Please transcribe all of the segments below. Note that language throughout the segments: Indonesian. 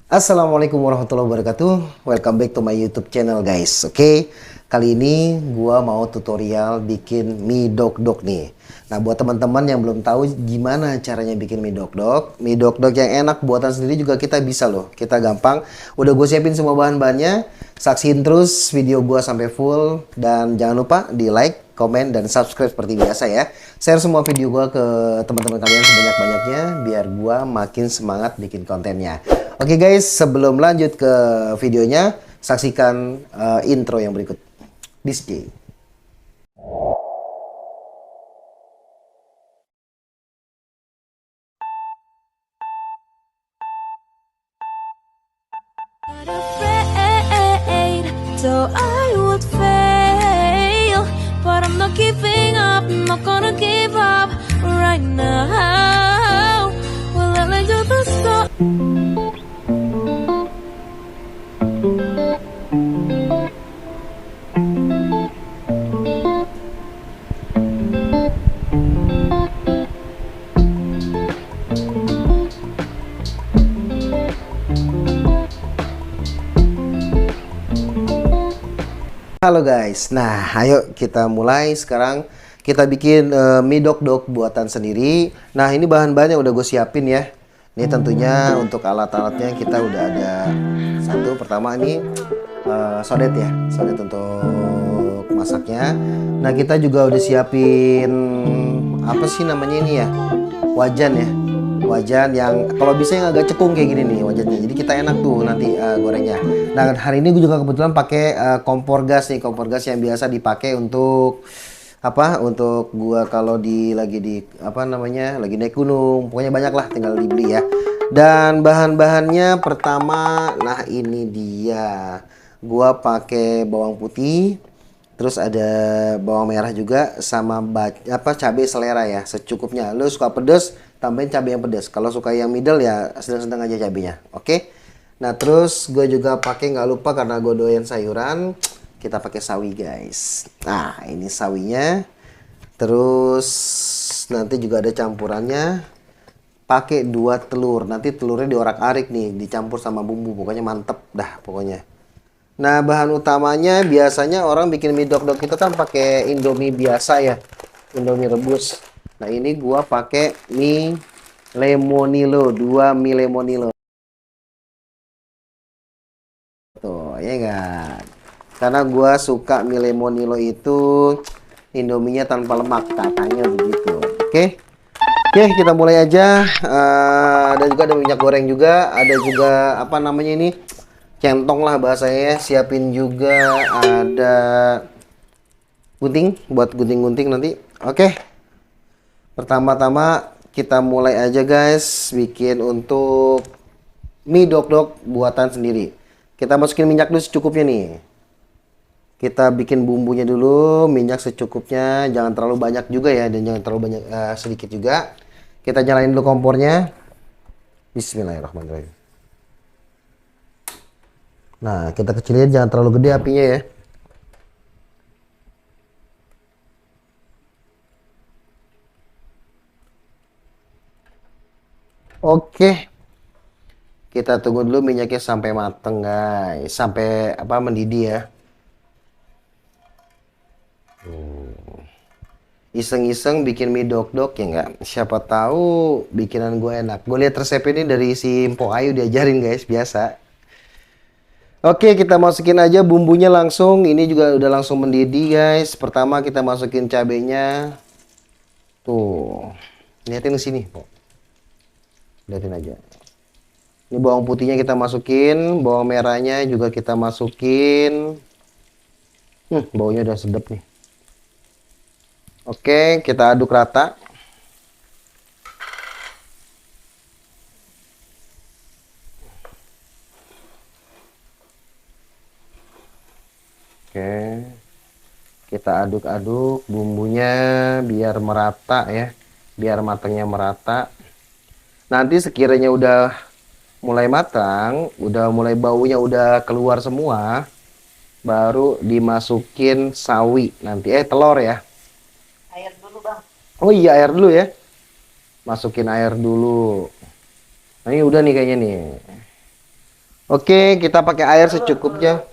Assalamualaikum warahmatullahi wabarakatuh. Welcome back to my YouTube channel guys. Oke, kali ini gua mau tutorial bikin mie dok-dok nih. Nah, buat teman-teman yang belum tahu gimana caranya bikin mie dok-dok yang enak buatan sendiri juga kita bisa loh. Kita gampang. Udah gue siapin semua bahan-bahannya. Saksiin terus video gua sampai full dan jangan lupa di like, komen, dan subscribe seperti biasa ya. Share semua video gua ke teman-teman kalian sebanyak-banyaknya biar gua makin semangat bikin kontennya. Oke guys, sebelum lanjut ke videonya, saksikan intro yang berikut. Disney. Not afraid, so I would fail. But I'm not giving up, I'm not gonna give up right now. Will I let you the storm? Halo guys, nah ayo kita mulai sekarang. Kita bikin mie dok-dok buatan sendiri. Nah ini bahan-bahan yang udah gue siapin ya. Ini tentunya untuk alat-alatnya kita udah ada satu. Pertama ini sodet ya, sodet untuk masaknya. Nah kita juga udah siapin apa sih namanya ini ya, wajan ya, wajan yang kalau bisa yang agak cekung kayak gini nih wajannya, jadi kita enak tuh nanti gorengnya. Nah hari ini gue juga kebetulan pakai kompor gas nih, kompor gas yang biasa dipakai untuk apa, untuk gua kalau lagi di apa namanya, lagi naik gunung, pokoknya banyak lah, tinggal dibeli ya. Dan bahan-bahannya pertama, nah ini dia, gua pakai bawang putih, terus ada bawang merah juga, sama cabai selera ya, secukupnya. Lu suka pedas, tambahin cabai yang pedas. Kalau suka yang middle ya sedang-sedang aja cabainya. Oke. Nah terus gue juga pakai, nggak lupa karena gue doyan sayuran, kita pakai sawi guys. Nah ini sawinya. Terus nanti juga ada campurannya. Pakai 2 telur. Nanti telurnya diorak-arik nih, dicampur sama bumbu. Pokoknya mantep dah pokoknya. Nah bahan utamanya biasanya orang bikin mie dok-dok itu kan pakai Indomie biasa ya, Indomie rebus. Nah ini gua pakai mie lemonilo, 2 mie lemonilo. Tuh, ya enggak? Karena gua suka mie lemonilo itu Indominya tanpa lemak, katanya begitu. Oke. Oke, kita mulai aja. Ada juga, ada minyak goreng juga, ada juga apa namanya ini? Centong lah bahasanya. Siapin juga ada gunting buat gunting-gunting nanti. Oke. Pertama-tama kita mulai aja guys bikin untuk mie dok-dok buatan sendiri. Kita masukin minyak dulu secukupnya nih. Kita bikin bumbunya dulu, minyak secukupnya, jangan terlalu banyak juga ya, dan jangan terlalu banyak, sedikit juga. Kita nyalain dulu kompornya. Bismillahirrahmanirrahim. Nah, kita kecilin, jangan terlalu gede apinya ya. Oke. Kita tunggu dulu minyaknya sampai mateng guys, sampai apa, mendidih ya. Iseng-iseng bikin mie dok-dok ya nggak? Siapa tahu bikinan gue enak. Gue lihat resep ini dari si Mpo Ayu, diajarin guys, biasa. Oke, kita masukin aja bumbunya langsung. Ini juga udah langsung mendidih guys. Pertama kita masukin cabenya. Tuh, liatin ke sini, Po. Liatin aja. Ini bawang putihnya kita masukin, bawang merahnya juga kita masukin. Baunya udah sedap nih. Oke, kita aduk rata. Oke, kita aduk-aduk bumbunya biar merata ya, biar matangnya merata. Nanti sekiranya udah mulai matang, udah mulai baunya udah keluar semua, baru dimasukin sawi nanti, telur ya. Air dulu bang. Oh iya, air dulu ya. Masukin air dulu. Nah ini udah nih kayaknya nih. Oke, kita pakai air secukupnya.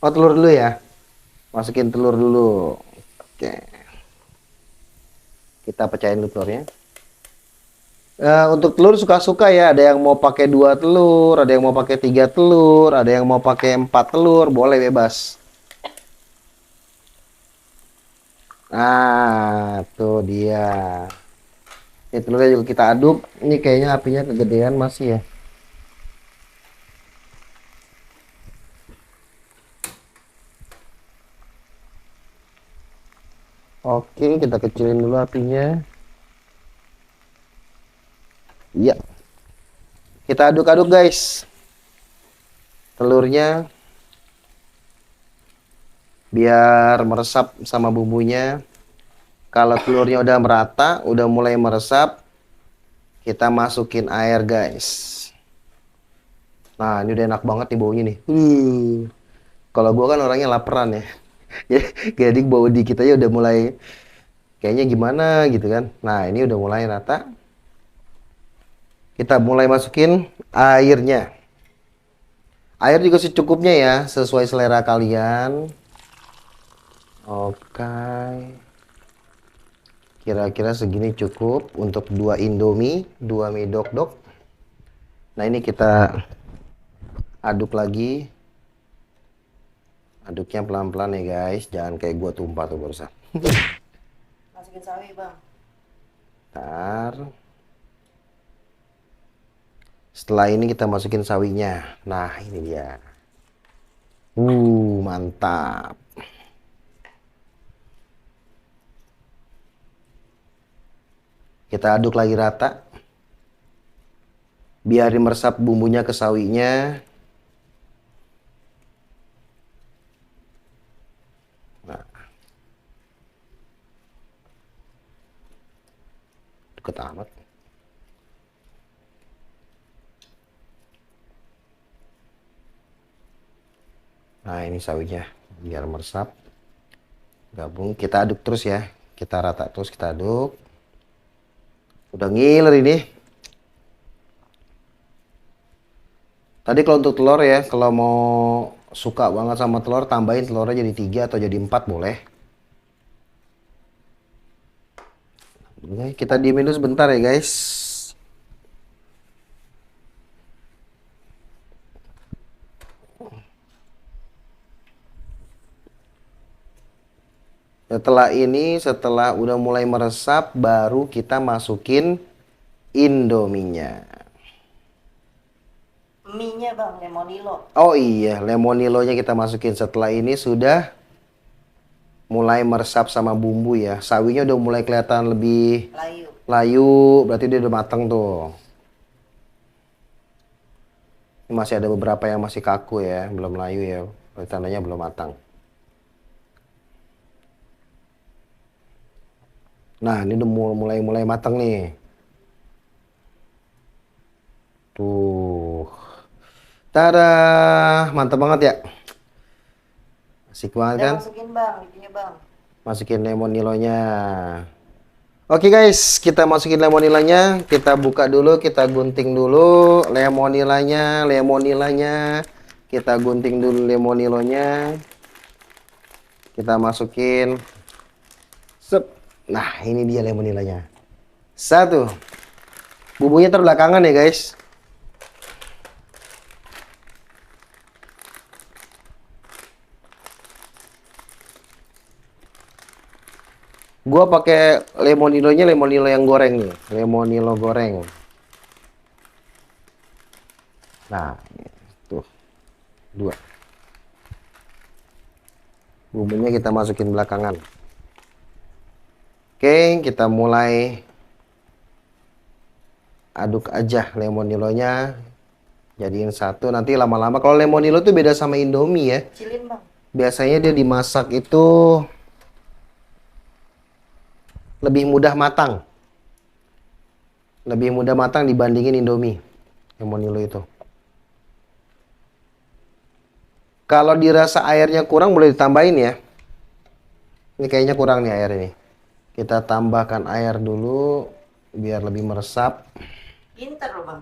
Oh, telur dulu ya. Masukin telur dulu. Oke. Kita pecahin dulu telurnya. Untuk telur suka-suka ya. Ada yang mau pakai 2 telur, ada yang mau pakai 3 telur, ada yang mau pakai 4 telur, boleh bebas. Nah, tuh dia. Ini telurnya juga kita aduk. Ini kayaknya apinya kegedean masih ya. Oke, kita kecilin dulu apinya. Iya. Kita aduk-aduk guys. Telurnya biar meresap sama bumbunya. Kalau telurnya udah merata, udah mulai meresap, kita masukin air guys. Nah, ini udah enak banget nih baunya nih. Kalau gua kan orangnya laparan ya. Ya, jadi bau dikit aja udah mulai kayaknya gimana gitu kan. Nah, ini udah mulai rata. Kita mulai masukin airnya. Air juga secukupnya ya, sesuai selera kalian. Oke. Kira-kira segini cukup untuk 2 Indomie, 2 mie dok-dok. Nah, ini kita aduk lagi. Aduknya pelan-pelan ya guys, jangan kayak gua tumpah tuh barusan. Masukin sawi bang. Ntar. Setelah ini kita masukin sawinya. Nah, ini dia. Mantap. Kita aduk lagi rata. Biarin meresap bumbunya ke sawinya. Nah. Deket amat. Nah, ini sawinya. Biar meresap. Gabung. Kita aduk terus ya. Kita rata terus, kita aduk. Udah ngiler ini. Tadi kalau untuk telur ya, kalau mau suka banget sama telur, tambahin telurnya jadi 3 atau jadi 4 boleh. Oke, kita diemin dulu sebentar ya guys. Setelah ini, setelah udah mulai meresap, baru kita masukin Indominya. Mie-nya bang, lemonilo. Oh iya, lemonilonya kita masukin. Setelah ini sudah mulai meresap sama bumbu ya. Sawinya udah mulai kelihatan lebih Layu. layu, berarti dia udah mateng tuh. Ini masih ada beberapa yang masih kaku ya, belum layu ya. Berarti tandanya belum matang. Nah, ini udah mulai matang nih. Tuh. Tada, mantap banget ya. Asik banget Udah kan? masukin bang, itunya bang. Masukin lemonilonya. Oke guys, kita masukin lemonilanya. Kita buka dulu, kita gunting dulu lemonilanya. Kita gunting dulu lemonilonya. Kita masukin. Sep. Nah, ini dia lemonilanya. 1. Bumbunya terbelakangan ya guys. Gua pakai lemonilonya lemonilo yang goreng nih, lemonilo goreng. Nah, tuh 2. Bumbunya kita masukin belakangan. Oke, kita mulai aduk aja lemonilonya, jadiin satu. Nanti lama-lama kalau lemonilo tuh beda sama Indomie ya. Cilin bang. Biasanya dia dimasak itu lebih mudah matang. Lebih mudah matang dibandingin Indomie. Lemonilo itu. Kalau dirasa airnya kurang boleh ditambahin ya. Ini kayaknya kurang nih air ini. Kita tambahkan air dulu biar lebih meresap. Pinter loh bang.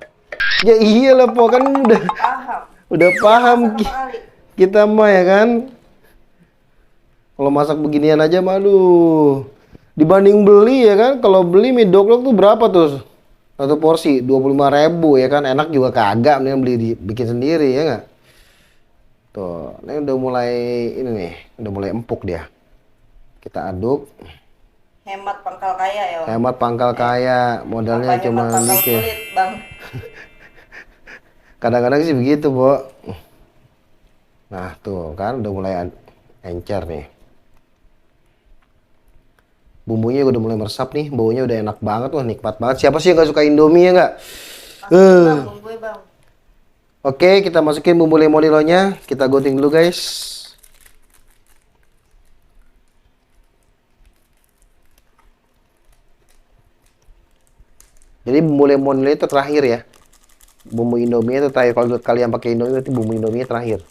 Ya iyalah po kan Paham. udah paham Pertama kali. kita mah ya kan. Kalau masak beginian aja malu. Dibanding beli ya kan, kalau beli mie dok-dok tuh berapa tuh? Satu porsi 25.000 ya kan, enak juga kagak, mendingan bikin sendiri ya nggak? Tuh, ini udah mulai ini nih, udah mulai empuk dia. Kita aduk, Hemat pangkal kaya ya, Bang. hemat pangkal kaya, modalnya Apa cuma hemat pangkal dikit. kulit, Bang? Kadang-kadang sih begitu, Bo. Nah, tuh kan udah mulai encer nih. Bumbunya udah mulai meresap nih, baunya udah enak banget, wah nikmat banget. Siapa sih yang gak suka Indomie ya nggak? Masukin, Bang, bumbunya, Bang. Oke, kita masukin bumbu lemonilonya. Kita gunting dulu, guys. Jadi bumbu lemonilo itu terakhir ya. Bumbu Indomie itu terakhir. Kalau kalian pakai Indomie, berarti bumbu Indomie terakhir.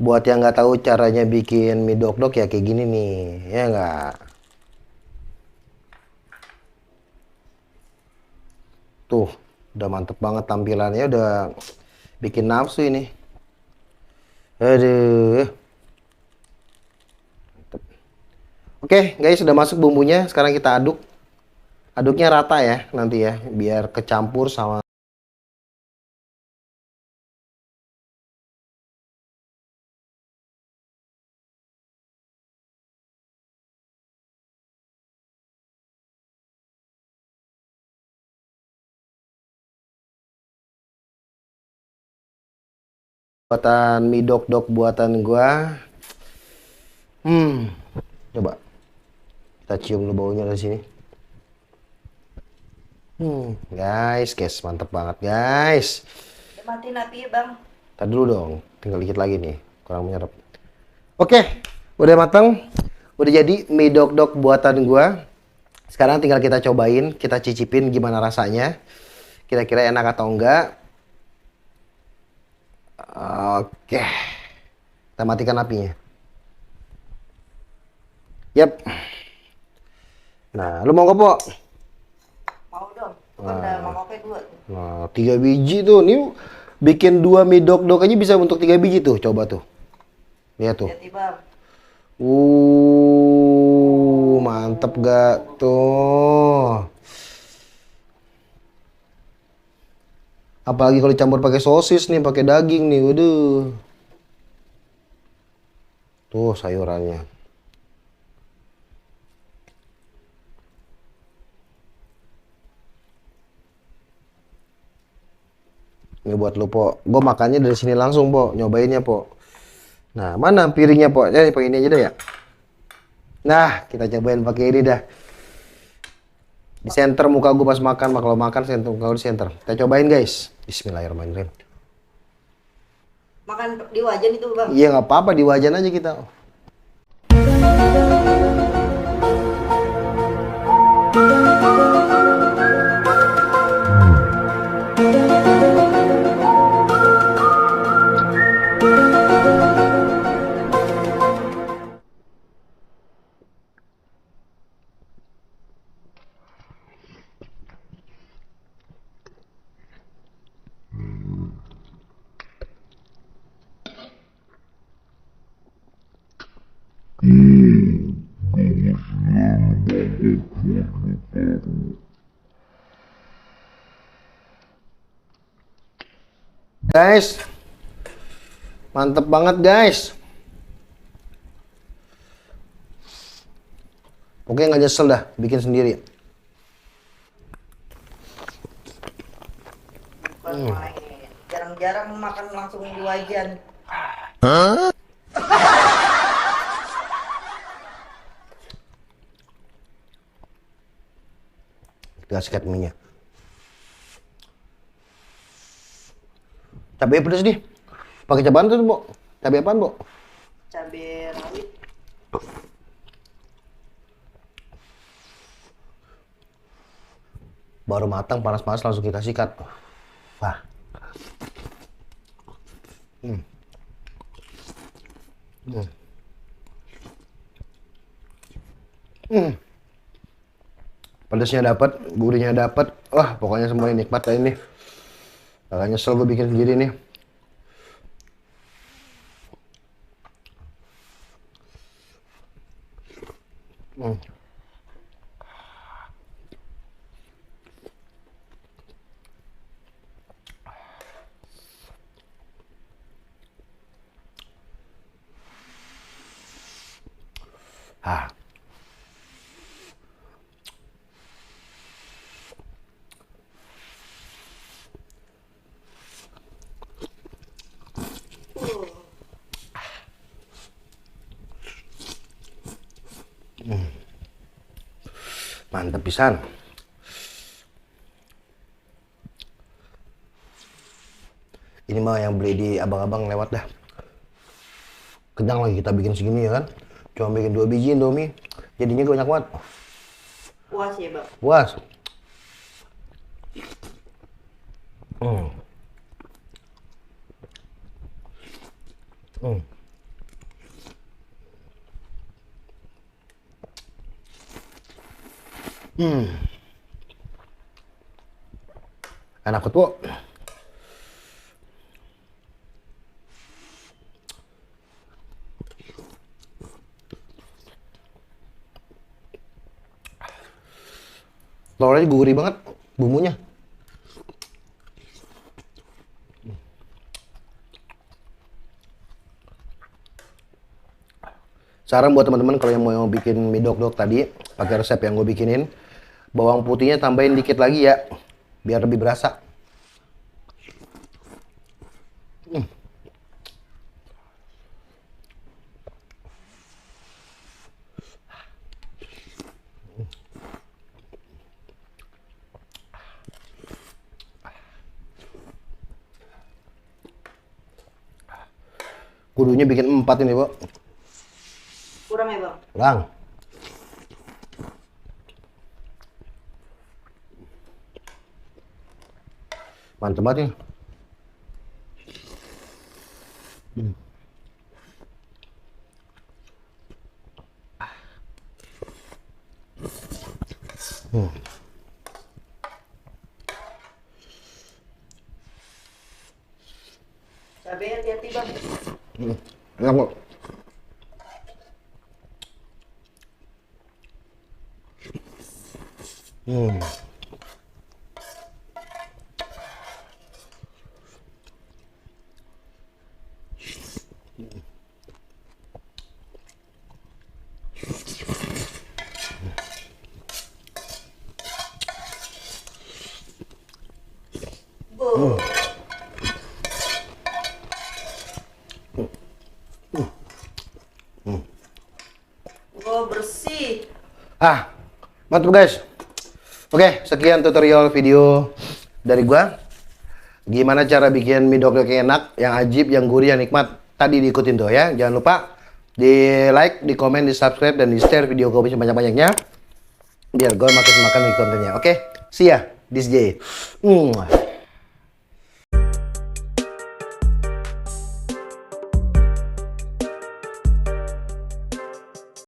Buat yang nggak tahu caranya bikin mie dok-dok ya kayak gini nih, ya nggak? Tuh, udah mantep banget tampilannya, udah bikin nafsu ini. Aduh. Mantep. Oke, guys, sudah masuk bumbunya. Sekarang kita aduk. Aduknya rata ya nanti ya, biar kecampur sama buatan mie dok-dok buatan gua. Coba kita cium dulu baunya dari sini. Guys, mantep banget guys. Udah matiin api ya, Bang. Tadi dulu dong, tinggal dikit lagi nih, kurang menyerap. Oke, udah matang, udah jadi mie dok-dok buatan gua. Sekarang tinggal kita cobain, kita cicipin gimana rasanya. Kira-kira enak atau enggak. Oke, kita matikan apinya. Yap. Nah, lu mau nggak, Po? Mau dong. Tuh kan udah mangkoknya 2 tuh. Nah, 3 biji tuh. Nih bikin 2 mie dok-dok aja bisa untuk 3 biji tuh. Coba tuh. Lihat tuh. Hati, Bang. Mantep gak tuh? Apalagi kalau dicampur pakai sosis nih, pakai daging nih. Waduh. Tuh sayurannya. Ini buat lu, Po. Gue makannya dari sini langsung, Po. Nyobainnya, Po. Nah, mana piringnya, Po? Ya, pakai ini aja deh ya. Nah, kita cobain pakai ini dah. Di center muka gue pas makan, kalau makan center muka gue di center. Kita cobain, guys. Bismillahirrahmanirrahim. Makan di wajan itu, Bang. Iya, nggak apa-apa, di wajan aja kita. Guys, mantep banget guys. Pokoknya nggak nyesel dah bikin sendiri. Bukan main. Jarang-jarang makan langsung di wajan. Kita sikat mie-nya. Cabai pedes nih. Pakai cabai tuh, Bu? Cabai apaan, Bu? Cabai rawit. Baru matang panas-panas langsung kita sikat. Wah. Pedasnya dapat, gurihnya dapat. Wah, pokoknya semuanya nikmat ya ini. Agak nyesel gue bikin sendiri nih. Ah. Mantap pisan. Ini mah yang beli di abang-abang lewat dah. Kenyang lagi kita bikin segini ya kan. Cuma bikin 2 biji Indomie. Jadinya banyak banget. Puas ya, Bang? Puas. Enak tuh. Telurnya gurih banget bumbunya. Saran buat teman-teman kalau yang mau bikin mie dok-dok tadi pakai resep yang gue bikinin, bawang putihnya tambahin dikit lagi ya, biar lebih berasa. Kudunya bikin 4 ini, Bu. Kurang ya, Bang? Kurang. Mantep banget nih. Cabenya hati-hati, Bang. Enak, Bu. Bu. Oh, bersih. Mantap guys. Oke, sekian tutorial video dari gua. Gimana cara bikin mie dok yang enak, yang ajib, yang gurih, yang nikmat. Tadi diikutin tuh ya. Jangan lupa di like, di komen, di subscribe, dan di share video gua banyak-banyaknya. Biar gua makin makan di kontennya. Oke, see ya. This J.